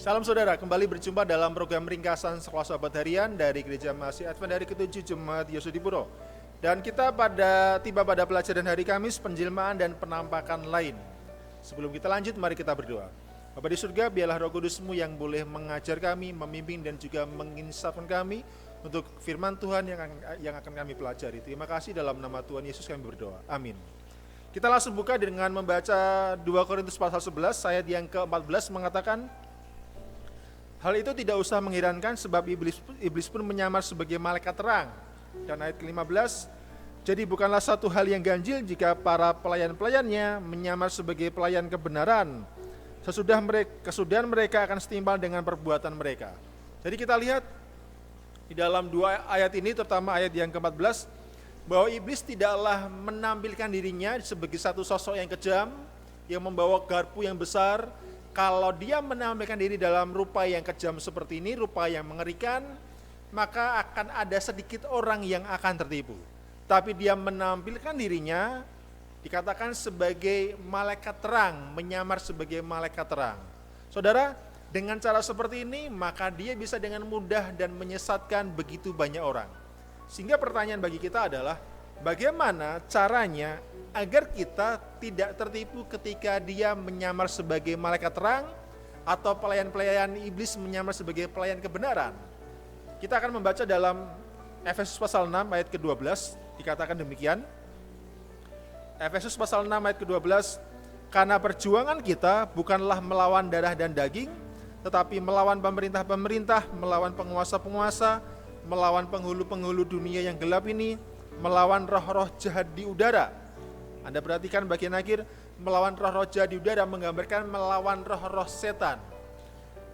Salam saudara, kembali berjumpa dalam program ringkasan Sekolah Sahabat Harian dari Gereja Masih Advent hari ke-7 Jemaat Yosudipuro. Dan kita tiba pada pelajaran hari Kamis, penjelmaan dan penampakan lain. Sebelum kita lanjut, mari kita berdoa. Bapa di surga, biarlah Roh Kudus-Mu yang boleh mengajar kami, memimpin dan juga menginsafkan kami untuk firman Tuhan yang akan kami pelajari. Terima kasih, dalam nama Tuhan Yesus kami berdoa. Amin. Kita langsung buka dengan membaca 2 Korintus pasal 11, ayat yang ke-14 mengatakan, hal itu tidak usah mengherankan sebab iblis pun menyamar sebagai malaikat terang. Dan ayat ke-15, jadi bukanlah satu hal yang ganjil jika para pelayan-pelayannya menyamar sebagai pelayan kebenaran. Kesudahan mereka akan setimpal dengan perbuatan mereka. Jadi kita lihat di dalam dua ayat ini, terutama ayat yang ke-14, bahwa iblis tidaklah menampilkan dirinya sebagai satu sosok yang kejam, yang membawa garpu yang besar. Kalau dia menampilkan diri dalam rupa yang kejam seperti ini, rupa yang mengerikan, maka akan ada sedikit orang yang akan tertipu. Tapi dia menampilkan dirinya, dikatakan sebagai malaikat terang, menyamar sebagai malaikat terang. Saudara, dengan cara seperti ini, maka dia bisa dengan mudah dan menyesatkan begitu banyak orang. Sehingga pertanyaan bagi kita adalah, bagaimana caranya agar kita tidak tertipu ketika dia menyamar sebagai malaikat terang atau pelayan-pelayan iblis menyamar sebagai pelayan kebenaran? Kita akan membaca dalam Efesus pasal 6 ayat ke-12, dikatakan demikian. Efesus pasal 6 ayat ke-12, karena perjuangan kita bukanlah melawan darah dan daging, tetapi melawan pemerintah-pemerintah, melawan penguasa-penguasa, melawan penghulu-penghulu dunia yang gelap ini, melawan roh-roh jahat di udara. Anda perhatikan bagian akhir, melawan roh-roh jahat di udara menggambarkan melawan roh-roh setan.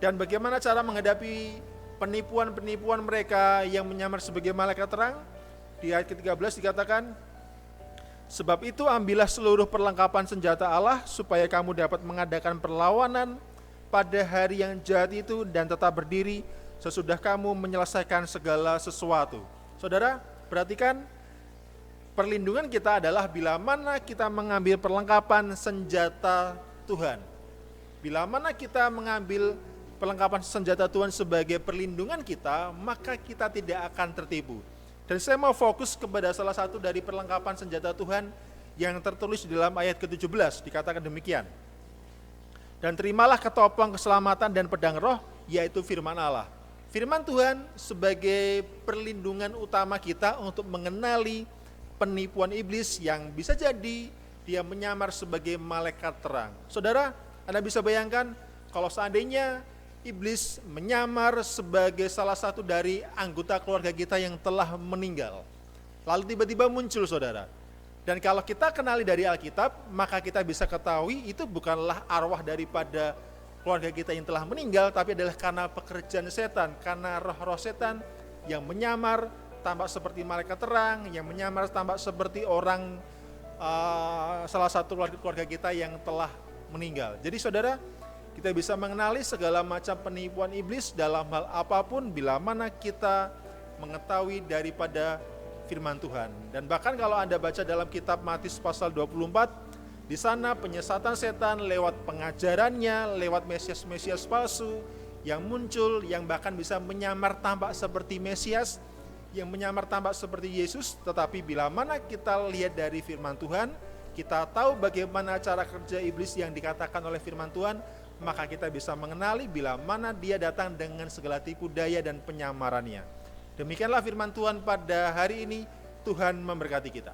Dan bagaimana cara menghadapi penipuan-penipuan mereka yang menyamar sebagai malaikat terang? Di ayat ke-13 dikatakan, sebab itu ambillah seluruh perlengkapan senjata Allah supaya kamu dapat mengadakan perlawanan pada hari yang jahat itu dan tetap berdiri sesudah kamu menyelesaikan segala sesuatu. Saudara, perhatikan, perlindungan kita adalah bila mana kita mengambil perlengkapan senjata Tuhan. Bila mana kita mengambil perlengkapan senjata Tuhan sebagai perlindungan kita, maka kita tidak akan tertipu. Dan saya mau fokus kepada salah satu dari perlengkapan senjata Tuhan yang tertulis di dalam ayat ke-17, dikatakan demikian. Dan terimalah ketopong keselamatan dan pedang roh, yaitu firman Allah. Firman Tuhan sebagai perlindungan utama kita untuk mengenali penipuan iblis yang bisa jadi dia menyamar sebagai malaikat terang. Saudara, Anda bisa bayangkan kalau seandainya iblis menyamar sebagai salah satu dari anggota keluarga kita yang telah meninggal. Lalu tiba-tiba muncul, saudara. Dan kalau kita kenali dari Alkitab, maka kita bisa ketahui itu bukanlah arwah daripada keluarga kita yang telah meninggal, tapi adalah karena pekerjaan setan, karena roh-roh setan yang menyamar tampak seperti malaikat terang, yang menyamar tampak seperti orang salah satu keluarga kita yang telah meninggal. Jadi saudara, kita bisa mengenali segala macam penipuan iblis dalam hal apapun bila mana kita mengetahui daripada firman Tuhan. Dan bahkan kalau Anda baca dalam kitab Matius pasal 24, di sana penyesatan setan lewat pengajarannya, lewat mesias-mesias palsu yang muncul, yang bahkan bisa menyamar tampak seperti Mesias, yang menyamar tampak seperti Yesus. Tetapi bila mana kita lihat dari firman Tuhan, kita tahu bagaimana cara kerja iblis yang dikatakan oleh firman Tuhan, maka kita bisa mengenali bila mana dia datang dengan segala tipu daya dan penyamarannya. Demikianlah firman Tuhan pada hari ini. Tuhan memberkati kita.